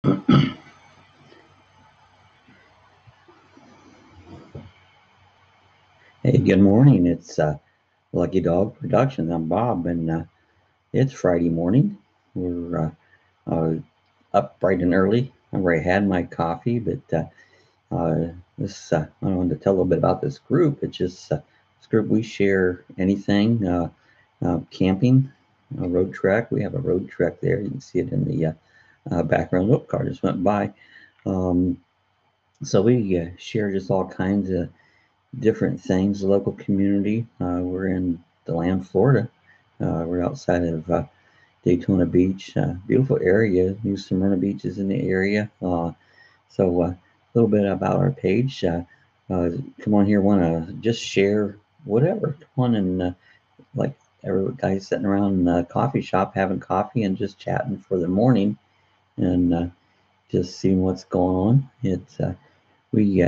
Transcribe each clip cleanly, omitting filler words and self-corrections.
Hey, good morning. It's Lucky Dog Productions. I'm Bob, and it's Friday morning. We're up bright and early. I've already had my coffee, but I wanted to tell a little bit about this group. It's just this group we share anything camping, road trek. We have a road trek there. You can see it in the background. Oh, car just went by. Um, so we share just all kinds of different things. The local community. We're in DeLand, Florida. We're outside of Daytona Beach. Beautiful area. New Smyrna Beach is in the area. So a little bit about our page. Come on here. Want to just share whatever. Come on and like every guy sitting around in a coffee shop having coffee and just chatting for the morning and just seeing what's going on. It's we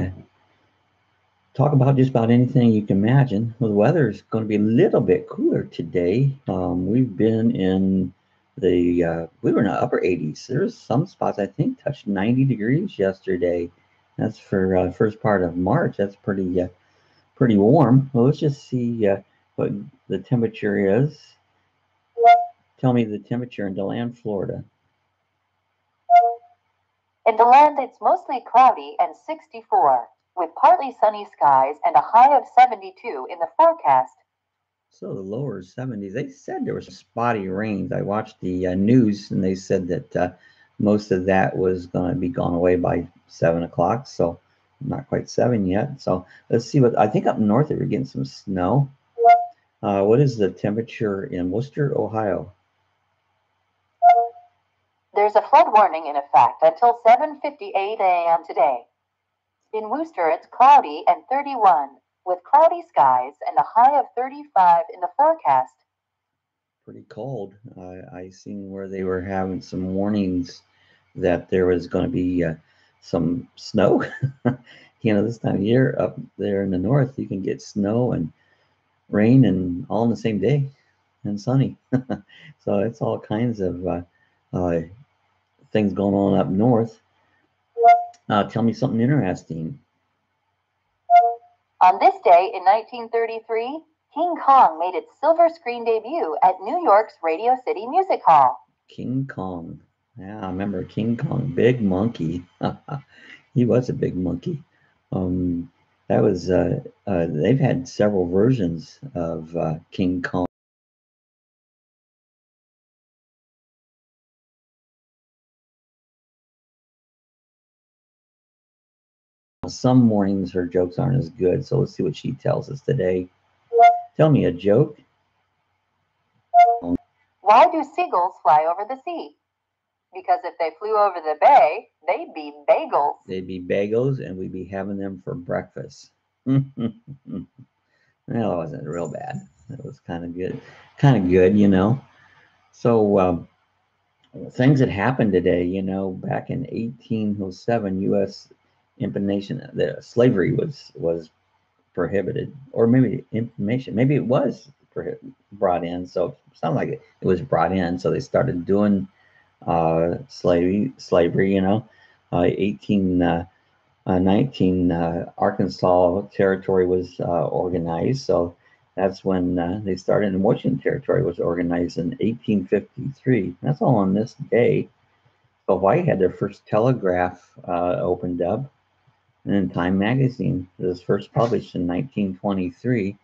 talk about just about anything you can imagine. Well, the weather is going to be a little bit cooler today. We've been in we were in the upper 80s. There's some spots I think touched 90 degrees yesterday. That's for first part of March. That's pretty warm. Well, let's just see what the temperature is. Tell me the temperature in DeLand, Florida. In DeLand, it's mostly cloudy and 64, with partly sunny skies and a high of 72 in the forecast. So the lower 70s. They said there was spotty rains. I watched the news and they said that most of that was going to be gone away by 7 o'clock. So not quite seven yet. So let's see what I think up north they were getting some snow. What is the temperature in Worcester, Ohio? There's a flood warning in effect until 7:58 a.m. today. In Worcester, it's cloudy and 31, with cloudy skies and a high of 35 in the forecast. Pretty cold. I seen where they were having some warnings that there was going to be some snow. This time of year up there in the north, you can get snow and rain and all in the same day and sunny. So it's all kinds of uh, things going on up north. Tell me something interesting. On this day in 1933, King Kong made its silver screen debut at New York's Radio City Music Hall. King Kong. Yeah, I remember King Kong, big monkey. He was a big monkey. That was they've had several versions of King Kong. Some mornings her jokes aren't as good, so let's see what she tells us today. Tell me a joke. Why do seagulls fly over the sea? Because if they flew over the bay, they'd be bagels. They'd be bagels, and we'd be having them for breakfast. Well, it wasn't real bad. It was kind of good. Kind of good. So things that happened today, back in 1807, U.S. implementation, the slavery was prohibited, or maybe information, maybe it was brought in. So it sounded like it was brought in. So they started doing slavery. 1819 Arkansas Territory was organized. So that's when they started, and Washington Territory was organized in 1853. That's all on this day. So Hawaii had their first telegraph opened up, and then Time Magazine was first published in 1923.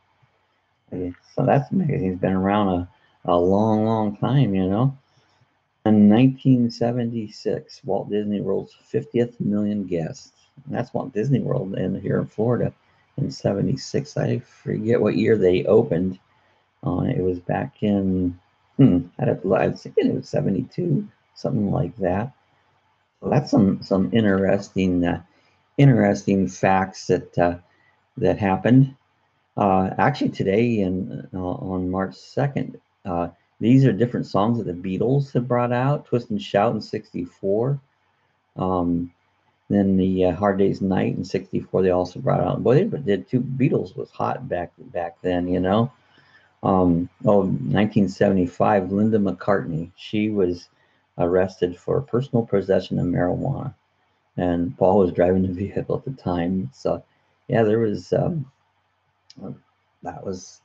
So that magazine's been around a long, long time. In 1976, Walt Disney World's 50th million guests. And that's Walt Disney World here in Florida in 76. I forget what year they opened. It was back in, I was thinking it was 72, something like that. So that's some interesting facts that happened. Actually, today on March 2nd, these are different songs that the Beatles have brought out. Twist and Shout in '64. Then the Hard Day's Night in '64 they also brought out. Boy, they did two. Beatles was hot back then. 1975, Linda McCartney. She was arrested for personal possession of marijuana, and Paul was driving the vehicle at the time. So, yeah, there was that was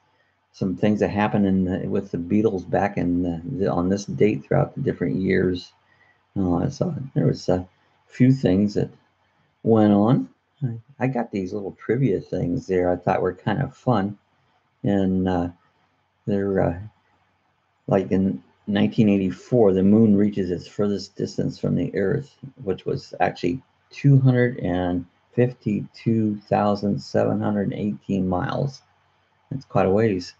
some things that happened with the Beatles back on this date throughout the different years. So there was a few things that went on. I got these little trivia things there I thought were kind of fun, and they're like in 1984, the moon reaches its furthest distance from the Earth, which was actually 252,718 miles. That's quite a ways.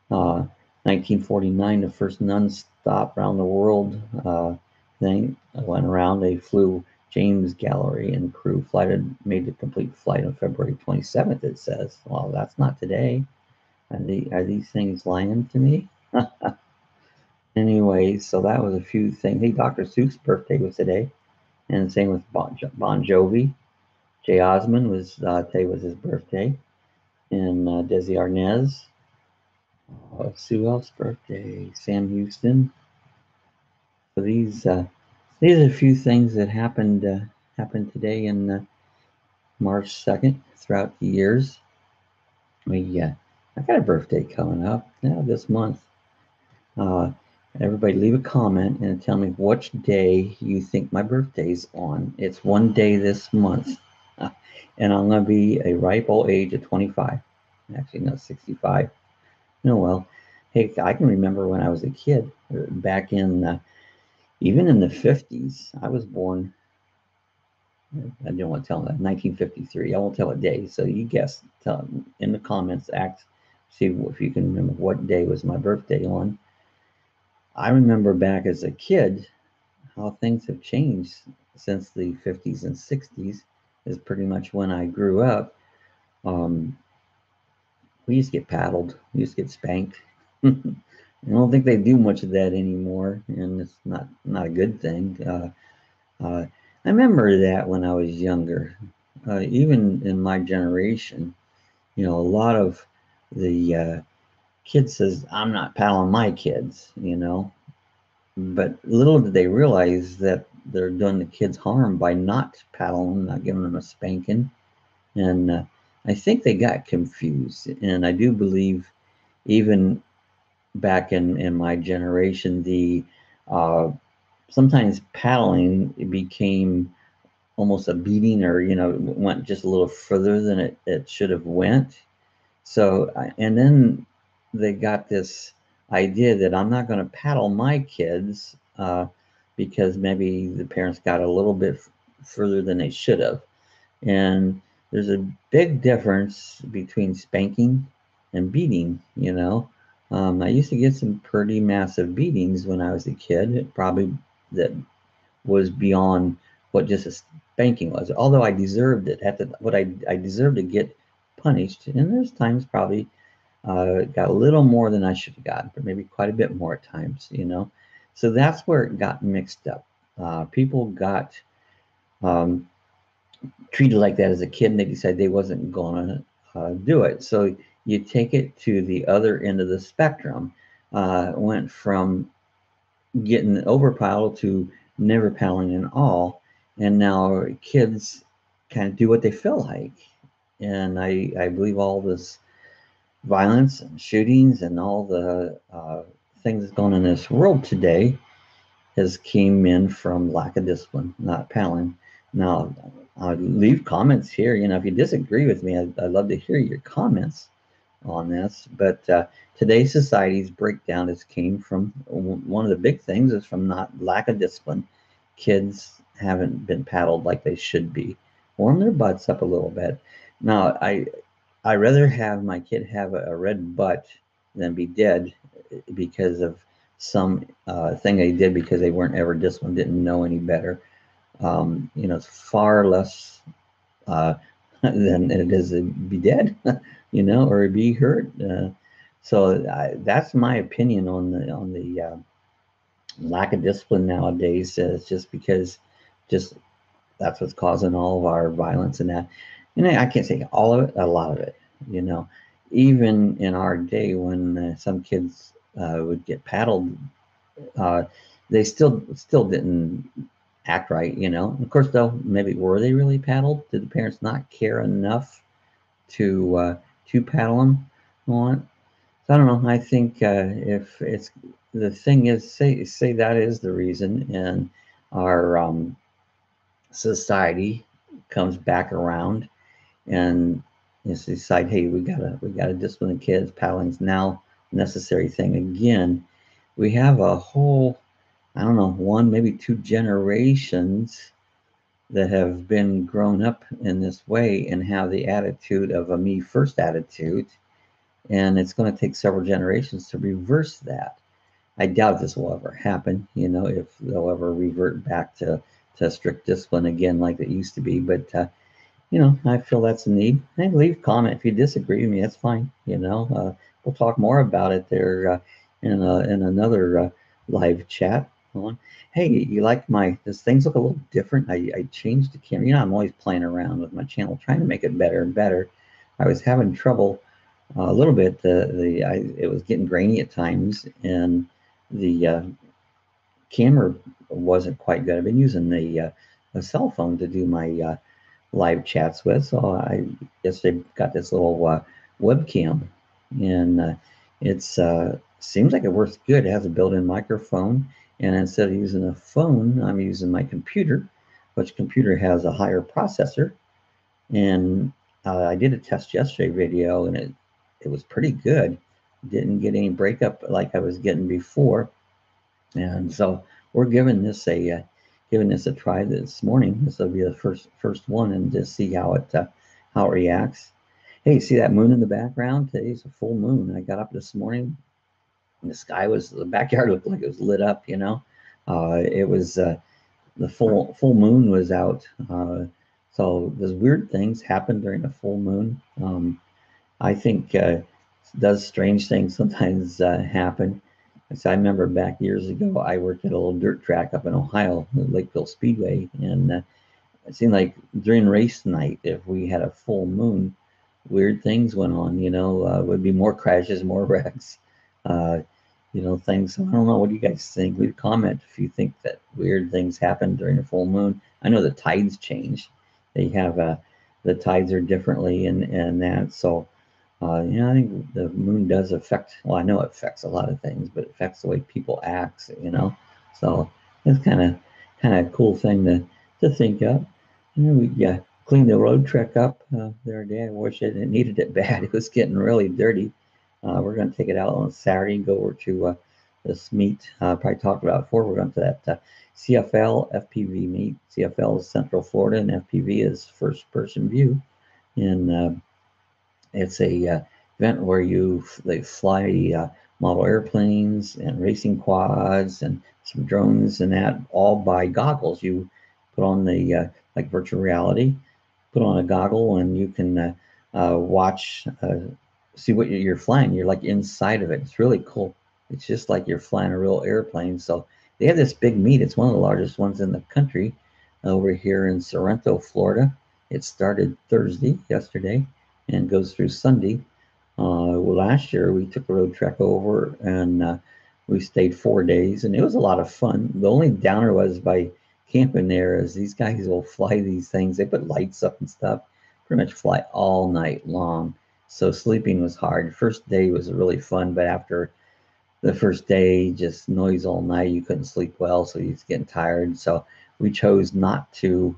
1949, the first non-stop around the world thing went around. They flew James Gallery and crew made the complete flight on February 27th. It says, "Well, that's not today. Are these things lying to me?" Anyway, so that was a few things. Hey, Dr. Seuss' birthday was today, and same with Bon Jovi. Jay Osmond was today was his birthday, and Desi Arnaz. Sue Elf's birthday. Sam Houston. So these are a few things that happened today in March 2nd throughout the years. I got a birthday coming up this month. Uh, Everybody leave a comment and tell me which day you think my birthday's on. It's one day this month. And I'm going to be a ripe old age of 25. Actually, no, 65. Oh, well. Hey, I can remember when I was a kid, back in, even in the 50s. I was born, I don't want to tell that, 1953. I won't tell a day. So you guess, tell in the comments, see if you can remember what day was my birthday on. I remember back as a kid how things have changed since the 50s and 60s is pretty much when I grew up. Um, we used to get paddled, we used to get spanked. I don't think they do much of that anymore, and it's not a good thing. I remember that when I was younger, even in my generation, a lot of the kids says, "I'm not paddling my kids," But little did they realize that they're doing the kids harm by not paddling them, not giving them a spanking. And I think they got confused. And I do believe even back in my generation, the uh, sometimes paddling became almost a beating, or went just a little further than it should have went. So, and then they got this idea that I'm not going to paddle my kids because maybe the parents got a little bit further than they should have. And there's a big difference between spanking and beating. I used to get some pretty massive beatings when I was a kid, probably that was beyond what just a spanking was. Although I deserved it I deserved to get punished, and there's times probably got a little more than I should have gotten, but maybe quite a bit more at times. So that's where it got mixed up. People got um, treated like that as a kid, and they decided they wasn't gonna do it. So you take it to the other end of the spectrum. Went from getting overpaddled to never paddling at all, and now kids kind of do what they feel like. And I believe all this violence and shootings and all the things that's going on in this world today has came in from lack of discipline, not paddling. Now, leave comments here. If you disagree with me, I'd love to hear your comments on this. But today's society's breakdown has came from one of the big things is from not lack of discipline. Kids haven't been paddled like they should be. Warm their butts up a little bit. Now, I rather have my kid have a red butt than be dead because of some thing they did because they weren't ever disciplined, didn't know any better. It's far less than it is to be dead, or be hurt. So that's my opinion on the lack of discipline nowadays. It's just because just that's what's causing all of our violence and that. I can't say all of it, a lot of it. You know, Even in our day when some kids would get paddled, uh, they still didn't act right, you know. Of course, though, maybe were they really paddled? Did the parents not care enough to paddle them on? So I don't know. I think if it's the thing is, say that is the reason, and our society comes back around and is decide, hey, we gotta discipline the kids. Paddling's now a necessary thing again. We have a whole, I don't know, one maybe two generations that have been grown up in this way and have the attitude of a me first attitude, and it's going to take several generations to reverse that. I doubt this will ever happen, you know, if they'll ever revert back to strict discipline again like it used to be. But you know, I feel that's a need. Hey, leave a comment if you disagree with me. That's fine. You know, we'll talk more about it there in another live chat. Hey, you like my? Does things look a little different? I changed the camera. You know, I'm always playing around with my channel, trying to make it better and better. I was having trouble a little bit. It was getting grainy at times, and the camera wasn't quite good. I've been using a cell phone to do my live chats with. So I guess they've got this little webcam, and it's seems like it works good. It has a built-in microphone, and instead of using a phone, I'm using my computer, which computer has a higher processor. And I did a test yesterday video, and it was pretty good. Didn't get any breakup like I was getting before, and so we're giving this a try this morning. This will be the first one, and just see how it reacts. Hey, you see that moon in the background? Today's a full moon. I got up this morning, and the backyard looked like it was lit up. You know, it was the full moon was out. So those weird things happen during a full moon. I think does strange things sometimes happen. So I remember back years ago, I worked at a little dirt track up in Ohio, the Lakeville Speedway, and it seemed like during race night, if we had a full moon, weird things went on. You know, would be more crashes, more wrecks. Uh, you know, things. I don't know. What do you guys think? Leave a comment if you think that weird things happen during a full moon. I know the tides change. They have the tides are differently and that. So I think the moon does affect. Well, I know it affects a lot of things, but it affects the way people act. You know, so it's kind of cool thing to think of. You know, we cleaned the road trek up the other day. I wish it needed it bad. It was getting really dirty. We're going to take it out on Saturday and go over to this meet. Probably talked about it before. We're going to that CFL FPV meet. CFL is Central Florida, and FPV is first person view. And it's a event where they fly model airplanes and racing quads and some drones and that all by goggles. You put on the like virtual reality, put on a goggle, and you can watch, see what you're flying. You're like inside of it. It's really cool. It's just like you're flying a real airplane. So they have this big meet. It's one of the largest ones in the country over here in Sorrento, Florida. It started yesterday, and goes through Sunday. Well, last year we took a road trek over and we stayed 4 days, and it was a lot of fun. The only downer was by camping there is these guys will fly these things. They put lights up and stuff, pretty much fly all night long. So sleeping was hard. First day was really fun, but after the first day, just noise all night, you couldn't sleep well, so you're getting tired. So we chose not to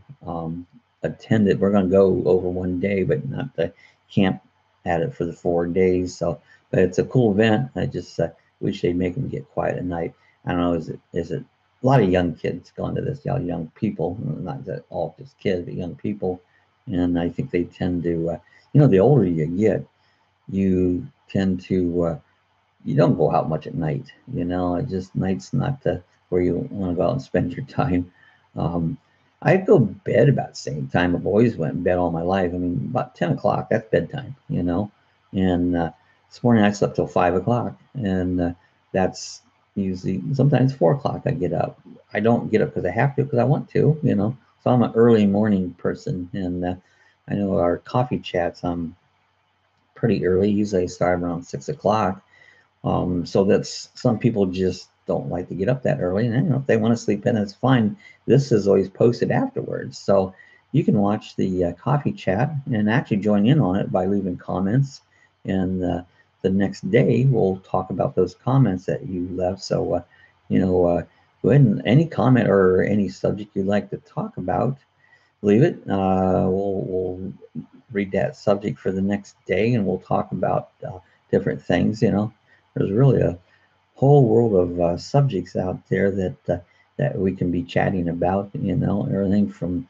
attend it. We're going to go over 1 day, but not to camp at it for the 4 days. So, but it's a cool event. I just wish they'd make them get quiet at night. I don't know. Is it a lot of young kids going to this? Young people, not that all just kids, but young people. And I think they tend to, the older you get, you tend to you don't go out much at night. Just night's not where you want to go out and spend your time. Um, I go to bed about the same time. I've always went to bed all my life. I mean, about 10 o'clock, that's bedtime. And this morning I slept till 5 o'clock, and that's usually sometimes 4 o'clock I get up. I don't get up because I have to, because I want to. So I'm an early morning person, and I know our coffee chats, I'm pretty early. Usually I start around 6 o'clock. So that's some people just don't like to get up that early, and if they want to sleep in, it's fine. This is always posted afterwards, so you can watch the coffee chat and actually join in on it by leaving comments. And the next day, we'll talk about those comments that you left. So, go ahead and any comment or any subject you'd like to talk about, leave it. We'll read that subject for the next day, and we'll talk about different things. There's really a whole world of subjects out there that we can be chatting about. Everything from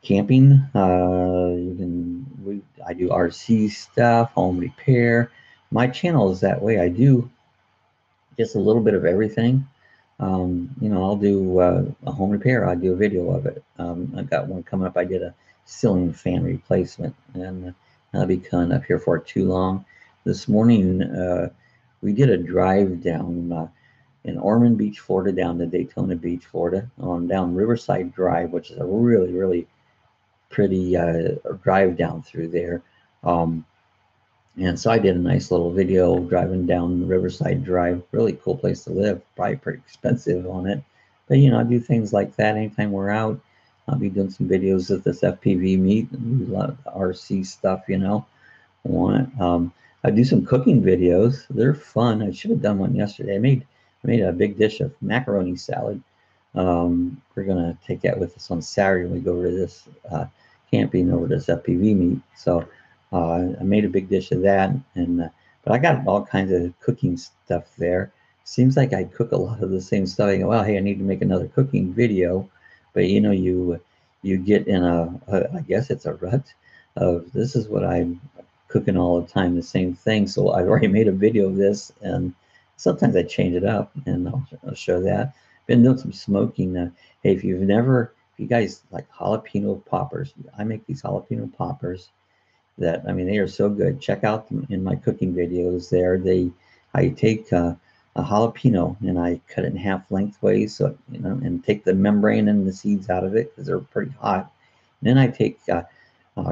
camping. I do RC stuff, home repair. My channel is that way. I do just a little bit of everything. I'll do a home repair. I do a video of it. I got one coming up. I did a ceiling fan replacement, and I'll be coming up here for too long. This morning, we did a drive down in Ormond Beach, Florida, down to Daytona Beach, Florida, on down Riverside Drive, which is a really, really pretty drive down through there. And so I did a nice little video driving down Riverside Drive. Really cool place to live. Probably pretty expensive on it. But, I do things like that anytime we're out. I'll be doing some videos at this FPV meet. We love RC stuff, I do some cooking videos. They're fun. I should have done one yesterday. I made a big dish of macaroni salad. We're going to take that with us on Saturday when we go over to this camping over this FPV meet. So I made a big dish of that, but I got all kinds of cooking stuff there. Seems like I cook a lot of the same stuff. I go, well, hey, I need to make another cooking video, but you get in I guess it's a rut of this is what I'm cooking all the time, the same thing. So I've already made a video of this, and sometimes I change it up, and I'll show that. Been doing some smoking. Hey, if you guys like jalapeno poppers, I make these jalapeno poppers that, they are so good. Check out them in my cooking videos there. I take a jalapeno and I cut it in half lengthways, so and take the membrane and the seeds out of it because they're pretty hot. And then I take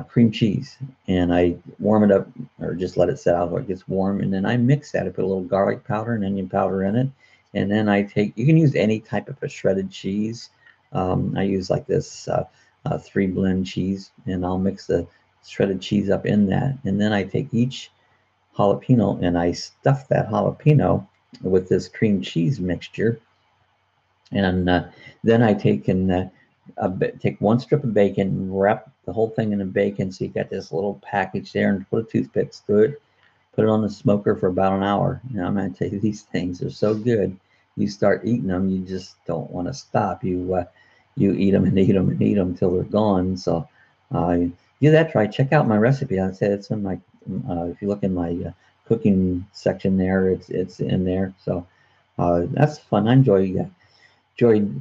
cream cheese and I warm it up, or just let it set out so it gets warm, and then I mix that. I put a little garlic powder and onion powder in it, and then you can use any type of a shredded cheese. I use like this 3-blend cheese, and I'll mix the shredded cheese up in that, and then I take each jalapeno and I stuff that jalapeno with this cream cheese mixture, and then I take take one strip of bacon and wrap the whole thing in a bacon, so you got this little package there, and put a toothpick through it, put it on the smoker for about an hour. I'm going to tell you, these things are so good. You start eating them, you just don't want to stop. You eat them and eat them and eat them until they're gone. So give that a try. Check out my recipe. I said it's in my, if you look in my cooking section there, it's in there. So that's fun. I enjoy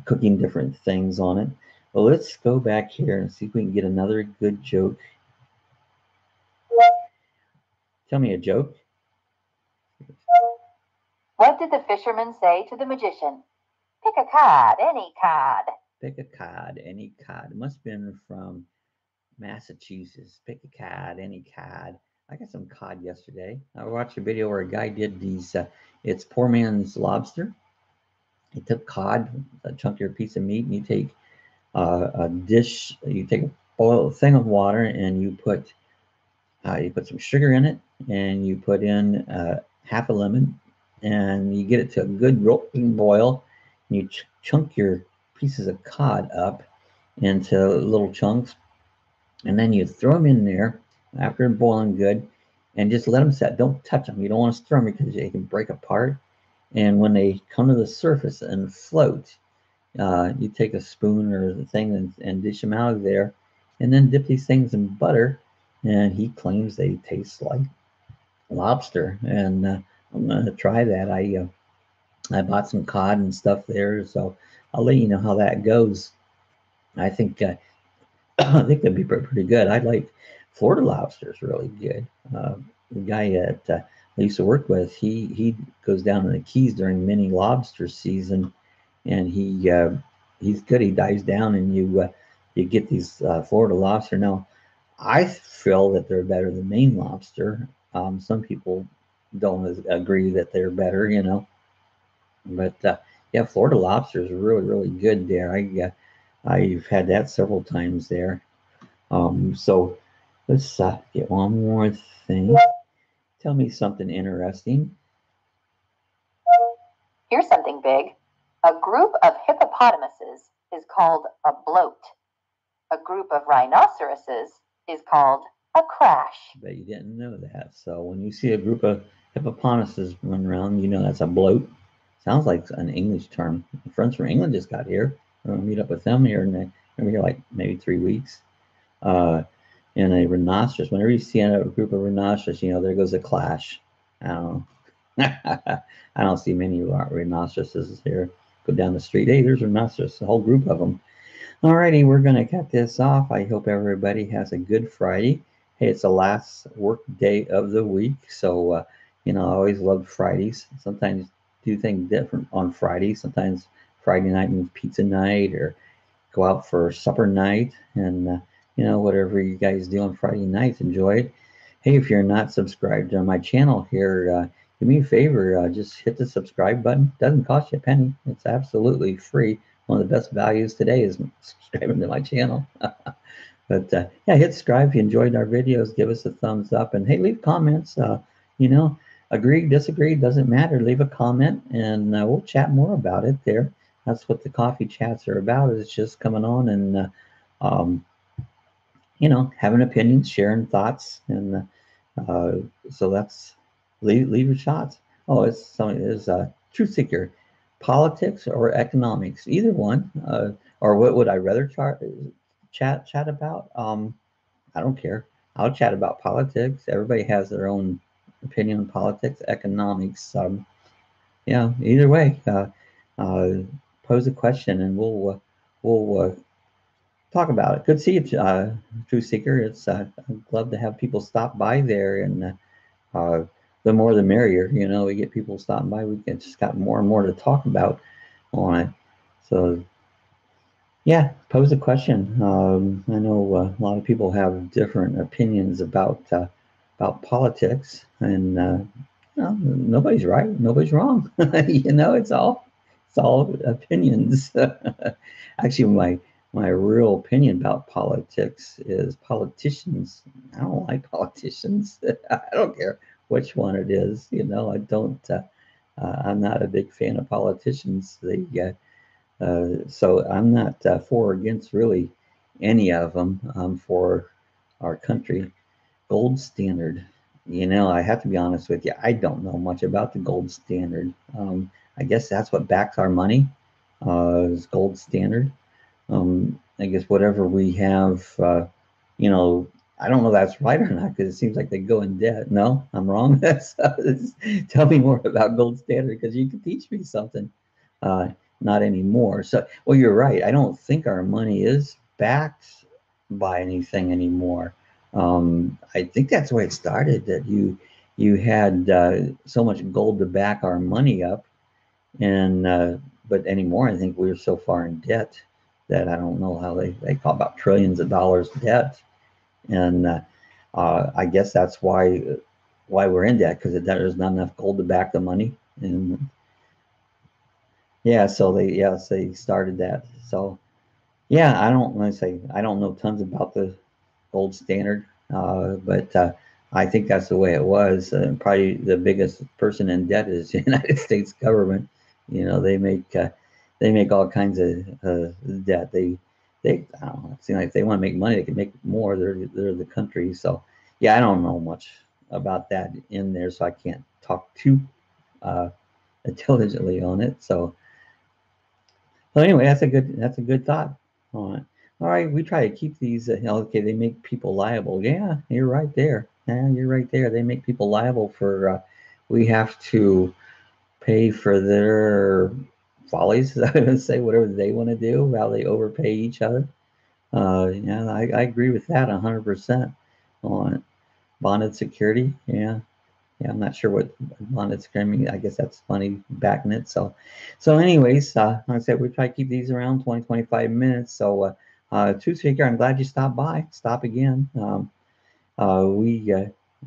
cooking different things on it. Well, let's go back here and see if we can get another good joke. Tell me a joke. What did the fisherman say to the magician? Pick a card, any card. Pick a card, any card. It must have been from Massachusetts. Pick a card, any card. I got some cod yesterday. I watched a video where a guy did these. It's poor man's lobster. He took cod, a chunkier piece of meat, and you take a dish. You take a thing of water, and you put some sugar in it, and you put in half a lemon, and you get it to a good rolling boil. And you chunk your pieces of cod up into little chunks, and then you throw them in there after boiling good, and just let them set. Don't touch them. You don't want to stir them because they can break apart. And when they come to the surface and float, you take a spoon or the thing and dish them out of there, and then dip these things in butter. And he claims they taste like lobster. And I'm going to try that. I bought some cod and stuff there, so I'll let you know how that goes. I think I think that'd be pretty good. I like Florida lobster is really good. The guy that I used to work with, he goes down in the Keys during mini lobster season, and he's good. He dives down, and you get these Florida lobster. Now, I feel that they're better than Maine lobster. Some people don't agree that they're better, But yeah, Florida lobster is really, really good there. I've had that several times there. So let's get one more thing. Tell me something interesting. Here's something big. A group of hippopotamuses is called a bloat. A group of rhinoceroses is called a crash. Bet you didn't know that. So when you see a group of hippopotamuses run around, you know that's a bloat. Sounds like an English term. Friends from England just got here. We're gonna meet up with them here, and they're gonna be here like maybe 3 weeks. Uh, and a rhinoceros. Whenever you see a group of rhinoceros, you know there goes a clash. I don't know. I don't see many rhinoceroses here. Go down the street. Hey, there's rhinoceros. A whole group of them. Alrighty, we're going to cut this off. I hope everybody has a good Friday. Hey, it's the last work day of the week, so I always love Fridays. Sometimes do things different on Fridays. Sometimes Friday night means pizza night or go out for supper night, and whatever you guys do on Friday nights, enjoy it. Hey, if you're not subscribed to my channel here, do me a favor, just hit the subscribe button. Doesn't cost you a penny. It's absolutely free. One of the best values today is subscribing to my channel. But yeah, hit subscribe if you enjoyed our videos. Give us a thumbs up, and hey, leave comments. You know, agree, disagree, doesn't matter. Leave a comment, and we'll chat more about it there. That's what the coffee chats are about. Is just coming on and um, having opinions, sharing thoughts, and uh, so that's leave your shots. Oh, it's something is truth seeker, politics or economics, either one. Or what would I rather chat about? I don't care. I'll chat about politics. Everybody has their own opinion on politics, economics. Yeah, either way, uh, pose a question and we'll talk about it. Good to see you, Truth Seeker. It's I'd love to have people stop by there, and the more the merrier. We get people stopping by. We get just got more and more to talk about on it. So yeah, pose a question. I know a lot of people have different opinions about politics, and nobody's right, nobody's wrong. It's all opinions. Actually, my real opinion about politics is politicians. I don't like politicians. I don't care which one it is. I don't. I'm not a big fan of politicians. So I'm not for or against really any of them. For our country. Gold standard. I have to be honest with you. I don't know much about the gold standard. I guess that's what backs our money is gold standard. I guess whatever we have, you know, I don't know if that's right or not because it seems like they go in debt. No, I'm wrong. Tell me more about gold standard because you can teach me something. Uh, Not anymore. So, well, you're right. I don't think our money is backed by anything anymore. I think that's the way it started. That you had so much gold to back our money up, and but anymore, I think we're so far in debt that I don't know how they call about trillions of dollars debt, and I guess that's why we're in debt because there's not enough gold to back the money, and so they started that. So yeah, I don't want to say I don't know tons about the gold standard, but I think that's the way it was. Probably the biggest person in debt is the United States government. They make all kinds of debt. They I don't know. It seems like if they want to make money, they can make more. They're the country. So yeah, I don't know much about that in there, so I can't talk too uh, intelligently on it. So anyway, that's a good thought. All right. All right, we try to keep these. Okay, they make people liable. Yeah, you're right there. Yeah, you're right there. They make people liable for. We have to pay for their follies. I would say whatever they want to do, how they overpay each other. Yeah, I agree with that 100% on bonded security. Yeah, yeah, I'm not sure what bonded security. I guess that's funny backing it. So anyways, like I said, we try to keep these around 20, 25 minutes. So, Truth Seeker, I'm glad you stopped by. Stop again. We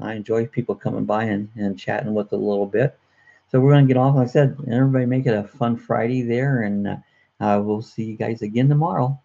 I enjoy people coming by and chatting with a little bit. So we're going to get off. Like I said, everybody make it a fun Friday there, and we'll see you guys again tomorrow.